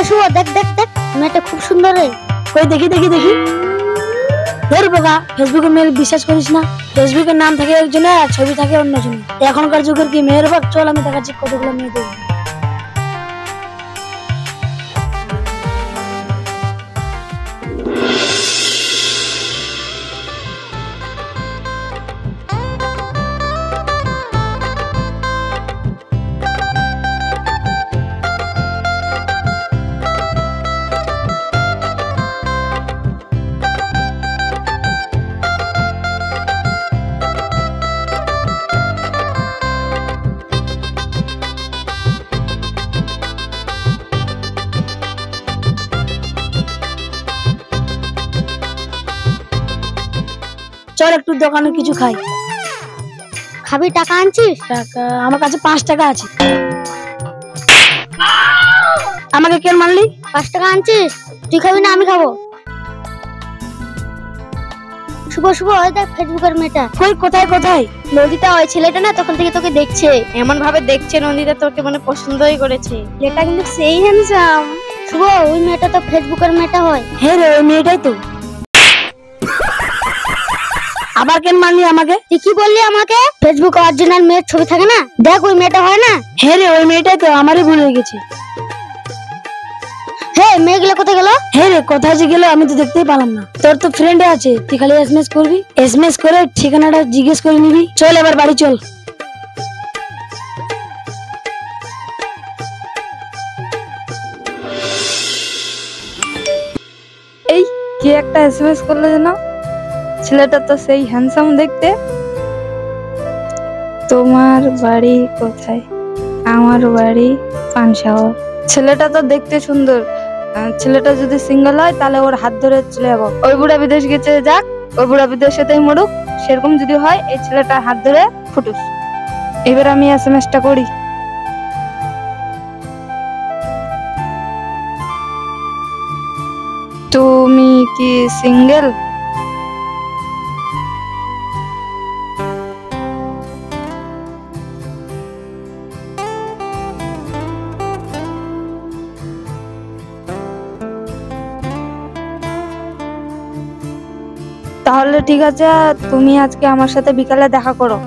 শুভ দেখ দেখ দেখ, মেয়েটা খুব সুন্দর রে। কই দেখি দেখি দেখি। ধর বোকা, ফেসবুকে মেয়ে বিশ্বাস করিস না। ফেসবুকের নাম থাকে একজনের আর ছবি থাকে অন্যজনের। এখনকার যুগের কি মেয়ের বাপ? চল আমি দেখাচ্ছি কতগুলো মেয়ে দেখবি। চল একটু দোকানে কিছু খাই। খাবি? টাকা আনছিস? টাকা আমার কাছে 5 টাকা আছে। আমাকে কেন মারলি? 5 টাকা আনছিস? তুই খাবি না আমি খাবো? শুভ শুভ, ওই দেখ ফেসবুকের মেয়েটা। কই কোথায় কোথায়? নদীটা, ওই ছেলেটা না তখন থেকে তোকে দেখছে, এমন ভাবে দেখছে নন্দিতা তোকে মানে পছন্দই করেছে। এটা কিন্তু সেই হ্যান্ডসাম। শুভ, ওই মেয়েটা তো ফেসবুকের মেয়েটা হয়। হ্যাঁ রে, ওই মেয়েটাই তো। আবার কেন মারলি আমাকে? তুই কি বললি আমাকে? ফেসবুকে অরিজিনাল মেয়ের ছবি থাকে না, দেখ ওই মেয়েটা হয় না। হ্যাঁ রে, ওই মেয়েটাই তো। আমারই ভুল হয়ে গেছে। হ্যাঁ, মেয়েগুলো কোথায় গেল? হ্যাঁ রে, কোথায় যে গেল আমি তো দেখতেই পেলাম না। তোর তো ফ্রেন্ড আছে, তুই খালি এসএমএস করবি, এসএমএস করে ঠিকানাটা জিজ্ঞেস করে নিবি। চল এবার বাড়ি চল। এই কি একটা এসএমএস করলো যেন, ছেলেটা তো সেই হ্যান্ডসাম দেখতে। তোমার বাড়ি কোথায়? আমার বাড়ি পানশাওর। ছেলেটা তো দেখতে সুন্দর। ছেলেটা যদি সিঙ্গেল হয় তাহলে ওর হাত ধরে চলে যাবো। ওই বুড়া বিদেশ গেছে, যাক, ওই বুড়া বিদেশেতেই মরুক। সেরকম যদি হয় এই ছেলেটার হাত ধরে ফুটুস। এবার আমি এসএমএসটা করি। তুমি কি সিঙ্গেল? তাহলে ঠিক আছে, তুমি আজকে আমার সাথে বিকালে দেখা করো।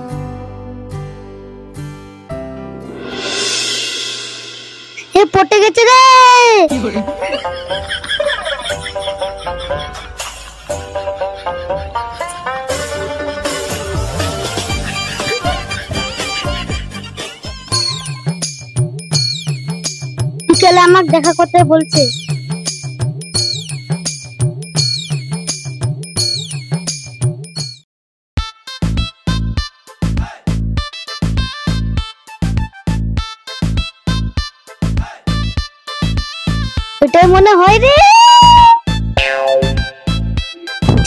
এ পটে গেছে রে। বিকালে আমাকে দেখা করতে বলছে। এটাই মনে হয় রে।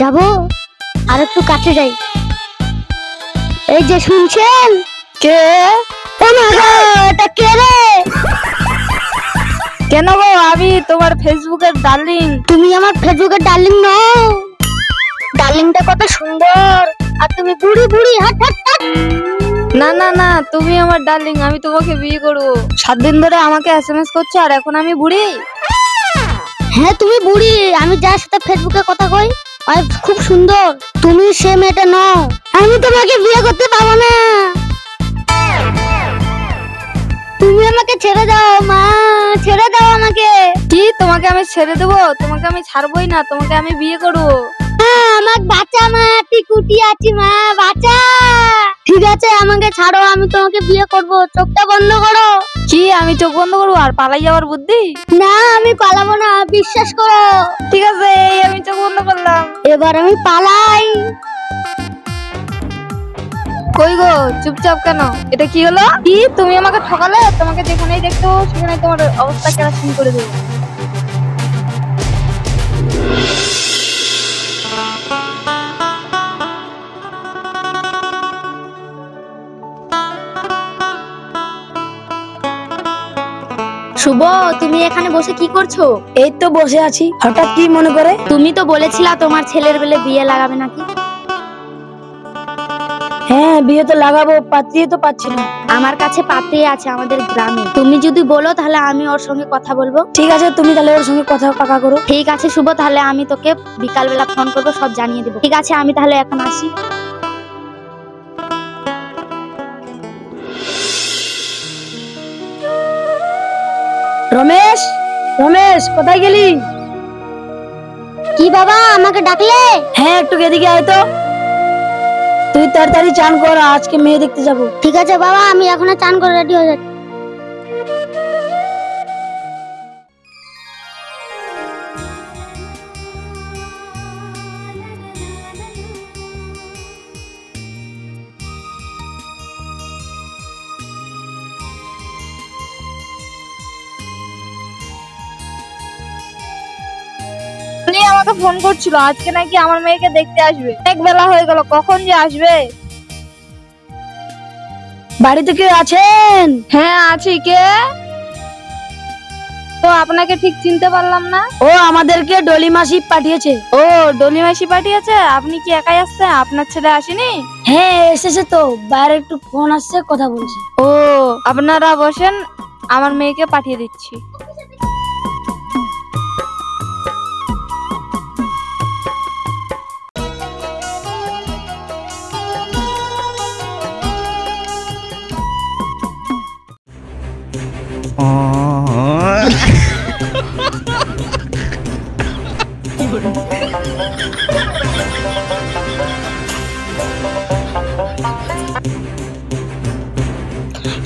যাবো আর একটু কাছে যাই। এই যে শুনছেন? কে? এটা কে রে? কেন গো? আমি তোমার ফেসবুকের ডার্লিং। তুমি আমার ফেসবুকের ডার্লিং নও। ডার্লিংটা কত সুন্দর, আর তুমি বুড়ি বুড়ি। হাট হাট হাট। না না না, তুমি আমার ডার্লিং, আমি তোমাকে বিয়ে করবো। 7 দিন ধরে আমাকে এসএমএস করছো আর এখন আমি বুড়ি? হ্যাঁ তুমি বুড়ি, আমি যার সাথে ফেসবুকে কথা কই ওই খুব সুন্দর। তুমি সে মেয়েটা নও। আমি তোমাকে বিয়ে করতে পারবো না। তুমি আমাকে ছেড়ে দাও মা, ছেড়ে দাও আমাকে। কি? তোমাকে আমি ছেড়ে দেবো? তোমাকে আমি ছাড়বোই না, তোমাকে আমি বিয়ে করবো। আমাকে বাঁচা মা, টিকুটি আছি মা, বাঁচা। ঠিক আছে আমাকে ছাড়ো, আমি তোমাকে বিয়ে করব। চোখটা বন্ধ করো। কি আমি চোখ বন্ধ করবো আর পালাই যাওয়ার বুদ্ধি? না আমি পালাবো না, বিশ্বাস করো। ঠিক আছে, এই আমি চোখ বন্ধ করলাম। এবার আমি পালাই। কই গো, চুপচাপ কেন? এটা কি হলো? কি তুমি আমাকে ঠকালে? তোমাকে যেখানেই দেখতো সেখানে তোমার অবস্থা কেরাসিন করে দেবো। শুভ, তুমি এখানে বসে কি করছো? এই তো বসে আছি। হঠাৎ কি মনে করে? তুমি তো বলেছিলা তোমার ছেলের বেলে বিয়ে লাগাবে নাকি। হ্যাঁ, বিয়ে তো লাগাবো, পাত্রী তো পাচ্ছি না। আমার কাছে পাত্রী আছে আমাদের গ্রামে, তুমি যদি বলো তাহলে আমি ওর সঙ্গে কথা বলবো। ঠিক আছে, তুমি তাহলে ওর সঙ্গে কথা পাকা করো। ঠিক আছে শুভ, তাহলে আমি তোকে বিকালবেলা ফোন করবো, সব জানিয়ে দেবো। ঠিক আছে, আমি তাহলে এখন আসি। রমেশ, রমেশ কোথায় গেলি? কি বাবা, আমাকে ডাকলে? হ্যাঁ, একটু এদিকে আয় তো। তুই তাড়াতাড়ি চান কর, আজকে মেয়ে দেখতে যাবো। ঠিক আছে বাবা, আমি এখন চান করে রেডি হয়ে যাচ্ছি। উনি আমাকে ফোন করছিল, আজকে নাকি আমার মেয়েকে দেখতে আসবে। অনেক বেলা হয়ে গেল, কখন যে আসবে। বাড়িতে কেউ আছেন? হ্যাঁ আছি, কে? তো আপনাকে ঠিক চিনতে পারলাম না। ও আমাদেরকে ডলি মাসি পাঠিয়েছে। ও, ডলি মাসি পাঠিয়েছে? আপনি কি একাই আসছেন? আপনার ছেলে আসেনি? হ্যাঁ এসেছে তো, বাইরে একটু ফোন আসছে, কথা বলছি। ও, আপনারা বসেন, আমার মেয়েকে পাঠিয়ে দিচ্ছি।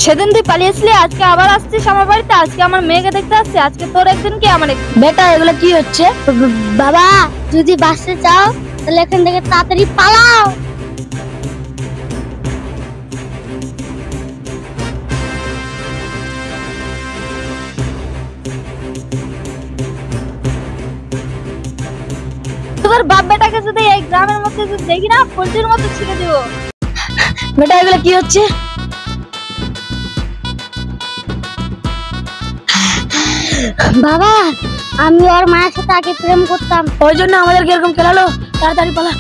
সেদিন তুই পালিয়েছিলি, আজকে আবার আসছিস আমার বাড়িতে। আজকে আমার মেয়েকে দেখতে আসছিস, আজকে তোর একদিন কি আমার একদিন। বেটা, এগুলো কি হচ্ছে? বাবা, যদি বাঁচতে চাও তাহলে এখান থেকে তাড়াতাড়ি পালাও। তোর বাপ বেটাকে যদি এই গ্রামের মধ্যে যদি দেখি না, পোল্ট্রির মতো ছিঁড়ে দিব। বেটা, এগুলো কি হচ্ছে? বাবা, আমি ওর মায়ের সাথে আগে প্রেম করতাম। ওই জন্য আমাদেরকে এরকম খেলালো। তাড়াতাড়ি পালা।